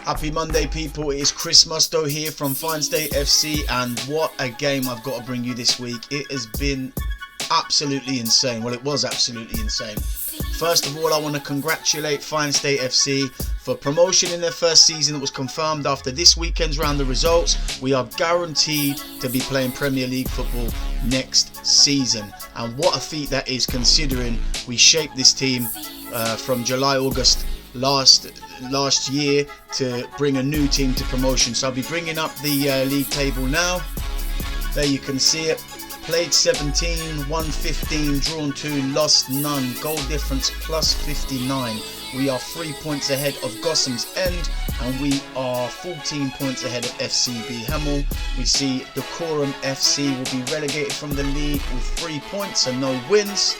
Happy Monday, people. It is Chris Musto here from Finestay FC, and what a game I've got to bring you this week. It has been absolutely insane. Well, it was absolutely insane. First of all, I want to congratulate Finestay FC for promotion in their first season that was confirmed after this weekend's round of results. We are guaranteed to be playing Premier League football next season, and what a feat that is, considering we shaped this team from July, August last year to bring a new team to promotion. So I'll be bringing up the league table now. There you can see it. Played 17, won 15, drawn 2, lost none. Goal difference plus 59. We are 3 points ahead of Gossam's End, and we are 14 points ahead of FCB Hemel. We see Decorum FC will be relegated from the league with 3 points and no wins.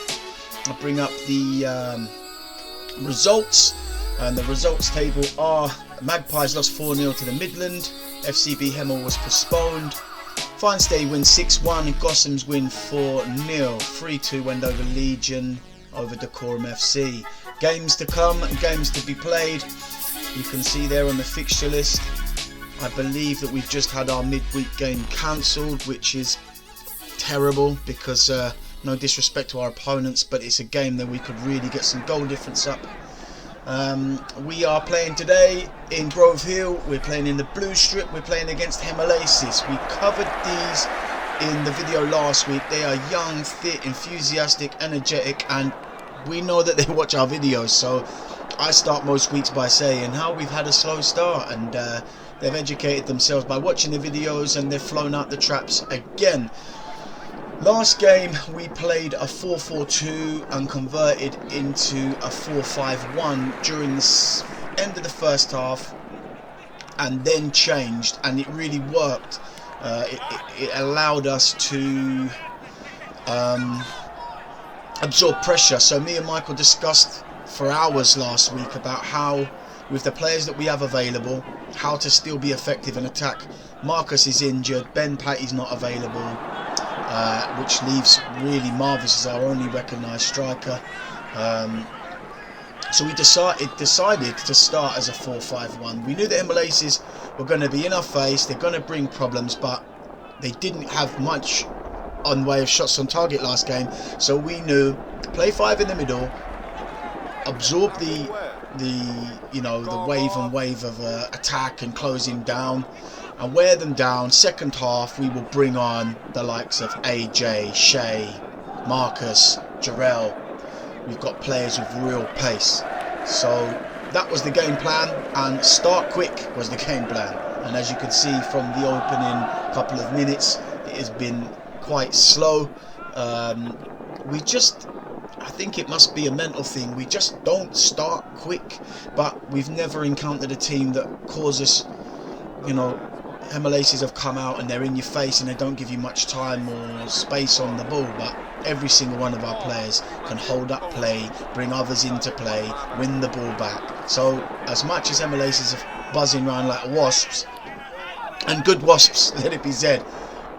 I'll bring up the results, and the results table are: Magpies lost 4-0 to the Midland, FCB Hemel was postponed, Finestay win 6-1, Gossam's win 4-0, 3-2 Wendover Legion over Decorum FC. Games to come, games to be played, you can see there on the fixture list. I believe that we've just had our midweek game cancelled, which is terrible because no disrespect to our opponents, but it's a game that we could really get some goal difference up. We are playing today in Grove Hill. We're playing in the blue strip. We're playing against Hemel. We covered these in the video last week. They are young, fit, enthusiastic, energetic, and we know that they watch our videos. So I start most weeks by saying how we've had a slow start, and they've educated themselves by watching the videos, and they've flown out the traps again. Last game we played a 4-4-2 and converted into a 4-5-1 during the end of the first half, and then changed, and it really worked. It allowed us to absorb pressure. So me and Michael discussed for hours last week about how, with the players that we have available, how to still be effective in attack. Marcus is injured, Ben Patty's not available, which leaves really Marvis as our only recognised striker. So we decided to start as a 4-5-1. We knew the Hemel were going to be in our face, they're going to bring problems, but they didn't have much on way of shots on target last game. So we knew, play 5 in the middle, absorb the wave of attack and closing down, and wear them down. Second half we will bring on the likes of AJ, Shay, Marcus, Jarrell. We've got players with real pace. So that was the game plan, and start quick was the game plan. And as you can see from the opening couple of minutes, it has been quite slow. I think it must be a mental thing. We just don't start quick, but we've never encountered a team that causes, Hemel have come out and they're in your face and they don't give you much time or space on the ball, but every single one of our players can hold up play, bring others into play, win the ball back. So as much as Hemel are buzzing around like wasps, and good wasps, let it be said,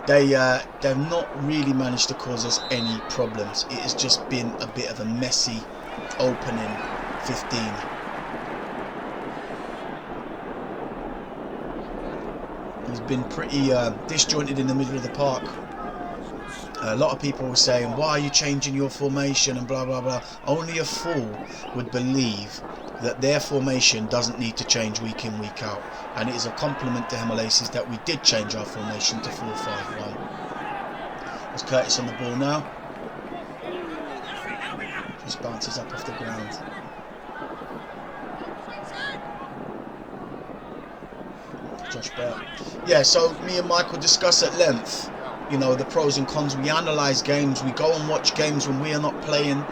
they've not really managed to cause us any problems. It has just been a bit of a messy opening 15. He's been pretty disjointed in the middle of the park. A lot of people were saying, why are you changing your formation and blah blah blah. Only a fool would believe that their formation doesn't need to change week in, week out. And it is a compliment to Hemel that we did change our formation to 4-5-1. There's Curtis on the ball now. Just bounces up off the ground. Josh Burt. Yeah, so me and Michael discuss at length, the pros and cons. We analyse games, we go and watch games when we are not playing,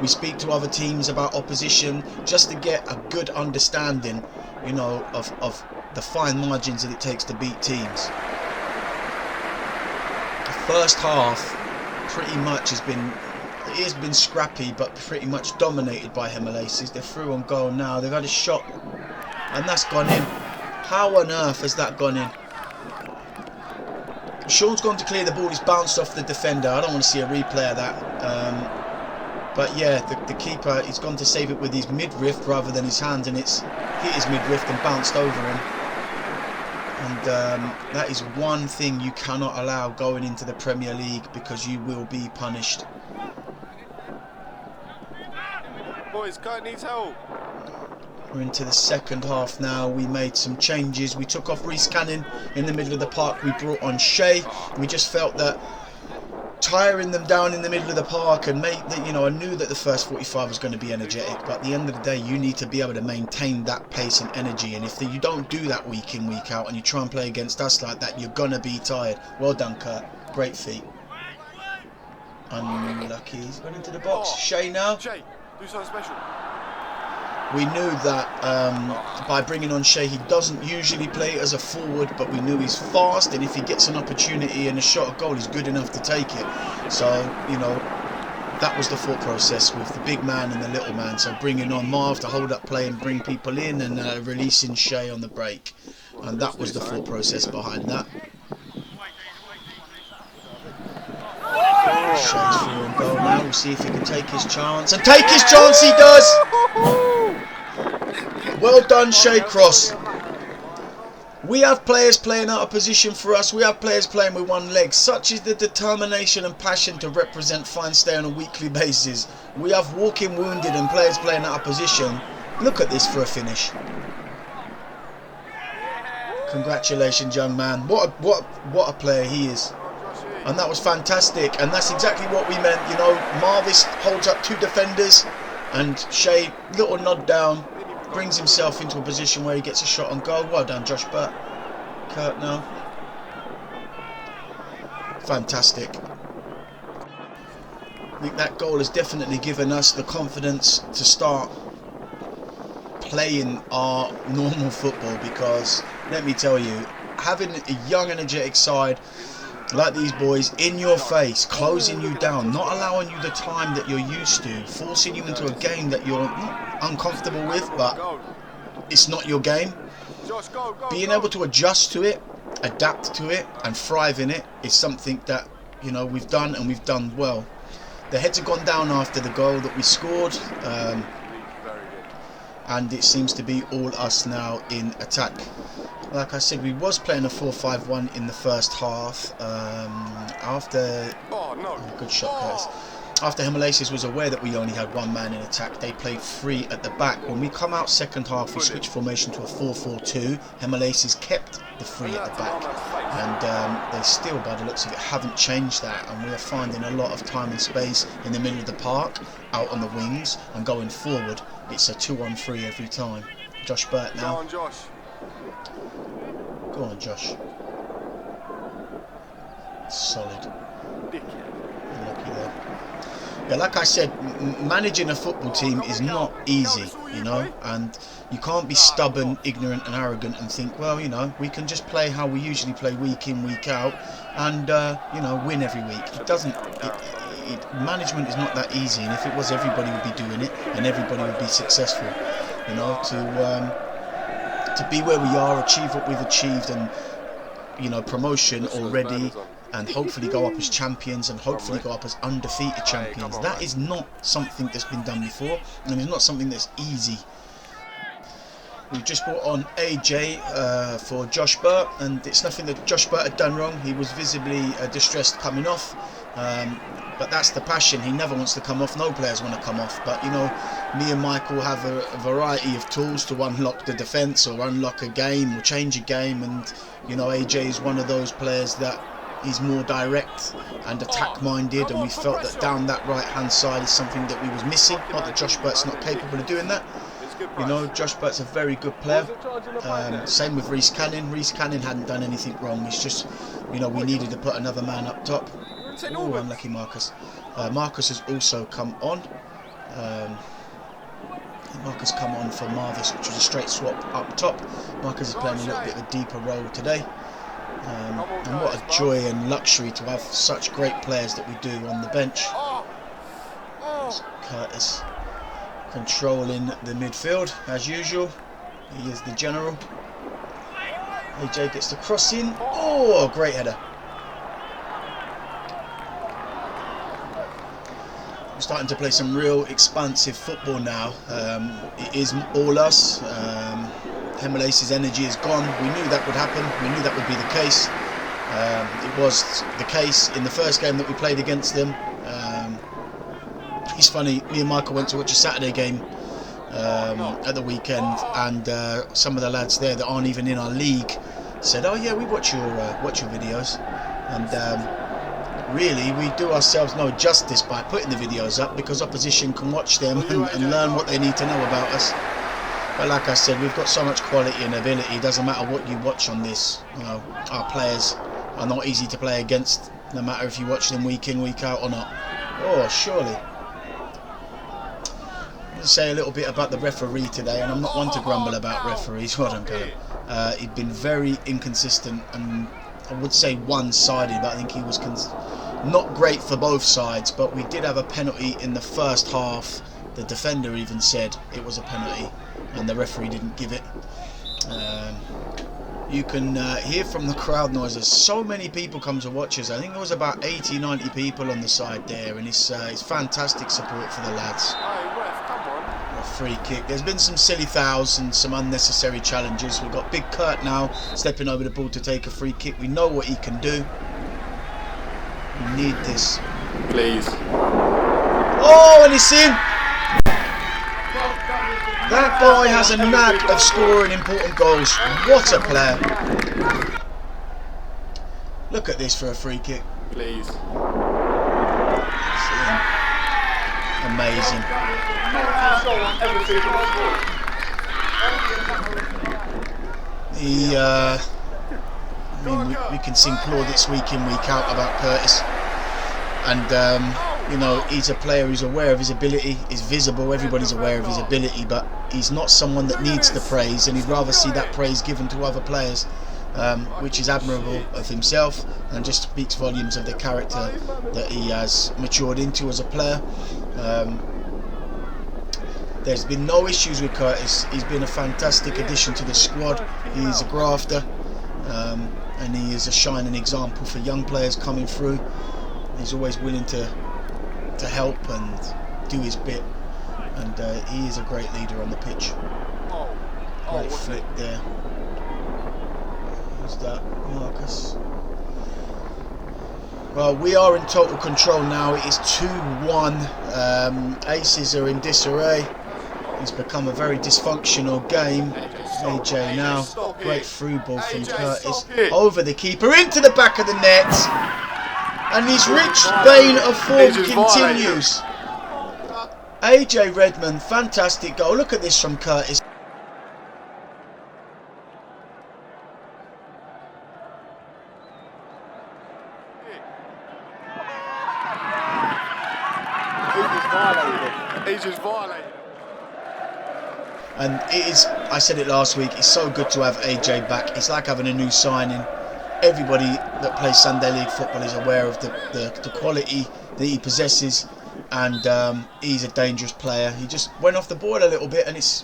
we speak to other teams about opposition just to get a good understanding, of the fine margins that it takes to beat teams. The first half pretty much has been scrappy, but pretty much dominated by Hemel. They're through on goal now. They've had a shot and that's gone in. How on earth has that gone in? Sean's gone to clear the ball. He's bounced off the defender. I don't want to see a replay of that. But yeah, the keeper, he's gone to save it with his midriff rather than his hand, and it's hit his midriff and bounced over him. And that is one thing you cannot allow going into the Premier League, because you will be punished. Boys, Kurt needs help. We're into the second half now. We made some changes. We took off Reece Cannon in the middle of the park. We brought on Shea. We just felt that tiring them down in the middle of the park, and you know, I knew that the first 45 was going to be energetic, but at the end of the day you need to be able to maintain that pace and energy, and if you don't do that week in, week out, and you try and play against us like that, you're going to be tired. Well done, Kurt. Great feat. Unlucky. He's gone into the box. Shea now. Shea, do something special. We knew that by bringing on Shea, he doesn't usually play as a forward, but we knew he's fast, and if he gets an opportunity and a shot at goal, he's good enough to take it. So, you know, that was the thought process with the big man and the little man. So bringing on Marv to hold up play and bring people in, and releasing Shea on the break. And that was the thought process behind that. Shea's through on goal now. We'll see if he can take his chance. And take his chance, he does! Well done, Shea Cross. We have players playing out of position for us. We have players playing with one leg. Such is the determination and passion to represent Finestay on a weekly basis. We have walking wounded and players playing out of position. Look at this for a finish. Congratulations, young man. What a player he is. And that was fantastic, and that's exactly what we meant. You know, Marvis holds up two defenders, and Shea, little nod down, brings himself into a position where he gets a shot on goal. Well done, Josh Burt. Kurt now. Fantastic. I think that goal has definitely given us the confidence to start playing our normal football, because let me tell you, having a young, energetic side like these boys in your face, closing you down, not allowing you the time that you're used to, forcing you into a game that you're not uncomfortable with, but it's not your game. Being able to adjust to it, adapt to it, and thrive in it is something that, you know, we've done, and we've done well. The heads have gone down after the goal that we scored, and it seems to be all us now in attack. Like I said, we was playing a 4-5-1 in the first half. Good shot, Curtis. After Hemel was aware that we only had one man in attack, they played three at the back. When we come out second half, we switched formation to a 4-4-2. Hemel kept the three at the back, and they still, by the looks of it, haven't changed that. And we are finding a lot of time and space in the middle of the park, out on the wings, and going forward. It's a 2-on-3 every time. Josh Burt now. Go on, Josh. Go on, Josh. Solid. Lucky there. Yeah, like I said, managing a football team is not easy, you know, and you can't be stubborn, ignorant and arrogant and think, well, you know, we can just play how we usually play week in, week out, and, you know, win every week. It doesn't... management is not that easy, and if it was, everybody would be doing it, and everybody would be successful, you know, to be where we are, achieve what we've achieved, and, you know, promotion already, and hopefully go up as champions, and hopefully go up as undefeated champions. That is not something that's been done before, and it's not something that's easy. We've just brought on AJ for Josh Burt, and it's nothing that Josh Burt had done wrong. He was visibly distressed coming off, but that's the passion. He never wants to come off. No players want to come off, but you know, me and Michael have a variety of tools to unlock the defence or unlock a game or change a game, and you know, AJ is one of those players that he's more direct and attack minded, and we felt that down that right hand side is something that we was missing. Not that Josh Burt's not capable of doing that. You know, Josh Burt's a very good player. Same with Reece Cannon. Reece Cannon hadn't done anything wrong. It's just, you know, we needed to put another man up top. Oh, unlucky Marcus. Marcus has also come on. Marcus come on for Marvis, which was a straight swap up top. Marcus is playing a little bit of a deeper role today. And what a joy and luxury to have such great players that we do on the bench. Curtis controlling the midfield as usual. He is the general. AJ gets the cross in. Oh, great header. We're starting to play some real expansive football now. It is all us. Hemel energy is gone. We knew that would happen. We knew that would be the case. It was the case in the first game that we played against them. It's funny, me and Michael went to watch a Saturday game at the weekend, and some of the lads there that aren't even in our league said, "Oh yeah, we watch your videos," and really we do ourselves no justice by putting the videos up, because opposition can watch them and learn what they need to know about us. But like I said, we've got so much quality and ability. It doesn't matter what you watch on this. You know, our players are not easy to play against, no matter if you watch them week in, week out or not. Oh, surely. I'm going to say a little bit about the referee today, and I'm not one to grumble about referees. Well done, Callum. He's been very inconsistent, and I would say one-sided, but I think he was not great for both sides. But we did have a penalty in the first half. The defender even said it was a penalty, and the referee didn't give it. You can hear from the crowd noises. So many people come to watch us. I think there was about 80-90 people on the side there, and it's fantastic support for the lads. A free kick. There's been some silly fouls and some unnecessary challenges. We've got Big Kurt now stepping over the ball to take a free kick. We know what he can do. We need this. Please. Oh, and it's in! That guy has a knack of scoring important goals. What a player. Look at this for a free kick. Please. Amazing. I mean, we can sing plaudits week in, week out about Curtis. And, you know, he's a player who's aware of his ability, is visible, everybody's aware of his ability, but he's not someone that needs the praise, and he'd rather see that praise given to other players, which is admirable of himself and just speaks volumes of the character that he has matured into as a player. There's been no issues with Curtis. He's been a fantastic addition to the squad. He's a grafter, and he is a shining example for young players coming through. He's always willing to help and do his bit, and he is a great leader on the pitch. Great flick there. Who's that? Marcus. Well, we are in total control now. It is 2-1. Aces are in disarray. It's become a very dysfunctional game. AJ now. Great through ball from Curtis. Over the keeper, into the back of the net. And his rich vein of form continues. AJ Redmond, fantastic goal. Look at this from Curtis. He's just violated. And it is, I said it last week, it's so good to have AJ back. It's like having a new signing. Everybody that plays Sunday League football is aware of the quality that he possesses, and he's a dangerous player. He just went off the board a little bit, and it's...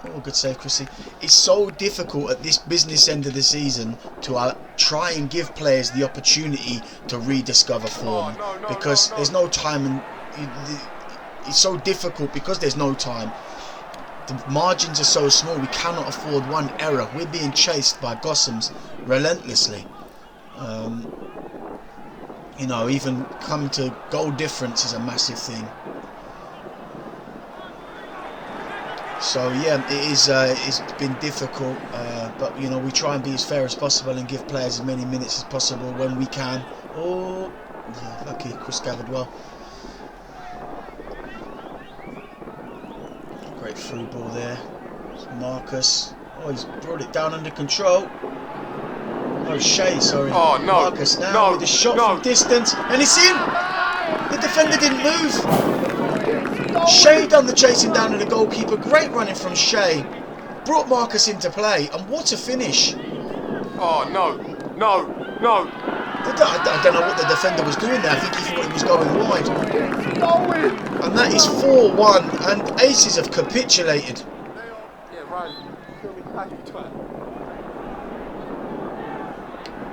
Oh, good save, Chrissy. It's so difficult at this business end of the season to try and give players the opportunity to rediscover form, because there's no time, and it's so difficult because there's no time. The margins are so small, we cannot afford one error. We're being chased by Gossams relentlessly. You know, even coming to goal difference is a massive thing. So yeah, it's been difficult, but you know, we try and be as fair as possible and give players as many minutes as possible when we can. Oh, yeah, lucky Chris gathered well. Great through ball there. Marcus. Oh, he's brought it down under control. Oh, Shea, sorry. Oh, no. Marcus now with a shot from distance, and it's in. The defender didn't move. Shea done the chasing down of the goalkeeper. Great running from Shea. Brought Marcus into play, and what a finish. Oh, no. I don't know what the defender was doing there. I think he thought he was going wide. And that is 4-1, and Aces have capitulated.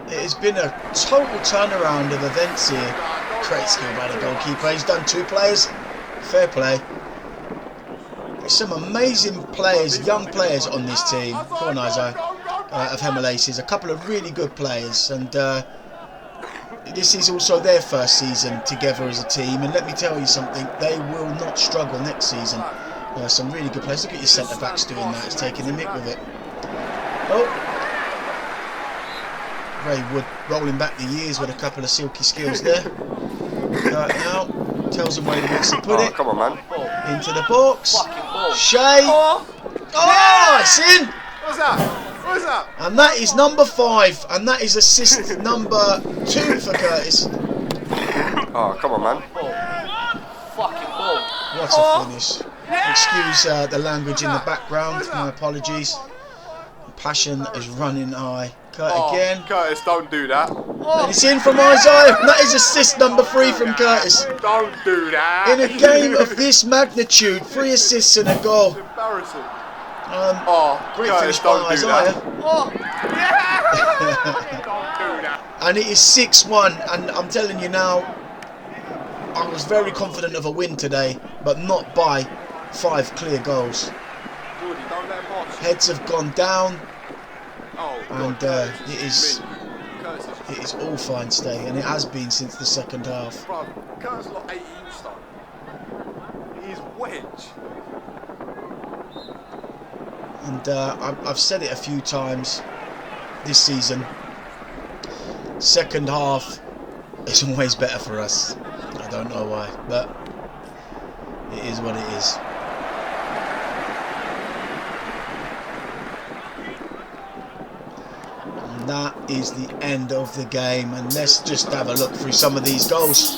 It has been a total turnaround of events here. Great skill by the goalkeeper. He's done 2 players. Fair play. There's some amazing players, young players on this team. Go on, Isaiah. Of Hemel Aces. A couple of really good players. And this is also their first season together as a team. And let me tell you something. They will not struggle next season. Some really good players. Look at your centre-backs doing that. It's taking the nick with it. Oh. Ray Wood rolling back the years with a couple of silky skills there. Now tells him where he wants to put it. Come on, man. Into the box. Shay. Oh, it's in. What's that? What's that? And that is number 5. And that is assist number 2 for Curtis. Oh, come on, man. What a finish. Excuse the language in the background. My apologies. Passion is running high. Kurt again. Curtis, don't do that. And it's in from Isaiah. That is assist number 3 from Curtis. Don't do that. In a game of this magnitude, 3 assists and a goal. It's embarrassing. Great Curtis, finish by don't do Isaiah. Don't do that. And it is 6-1. And I'm telling you now, I was very confident of a win today, but not by 5 clear goals. Heads have gone down. And it is all Finestay, and it has been since the second half. Bro, Curtis got 18 stone. He's wedge. And I've said it a few times this season. Second half is always better for us. I don't know why, but it is what it is. That is the end of the game, and let's just have a look through some of these goals.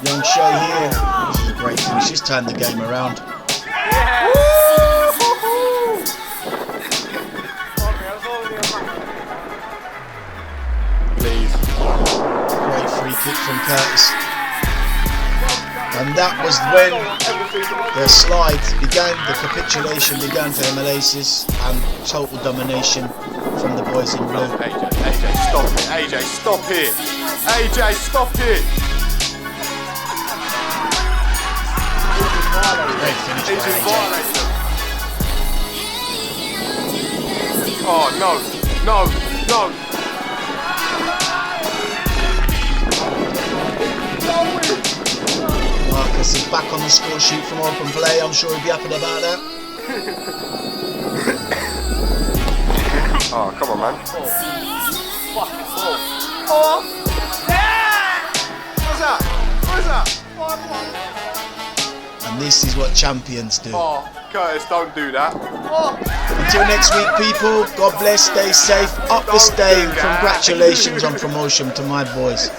Young Shay here. This is a great finish. Just turned the game around. Please. Great free kick from Curtis. And that was when the slide began, the capitulation began for Hemel Aces, and total domination from the boys in blue. AJ, stop it. AJ, stop it. AJ, stop it. Great finish by He's AJ. violated. Oh, no. Marcus is back on the score sheet from open play. I'm sure he'll be happy about that. Oh, come on, man. What's that? And this is what champions do. Oh, Curtis, don't do that. Until next week, people, God bless, stay safe, up the stay, and congratulations on promotion to my boys.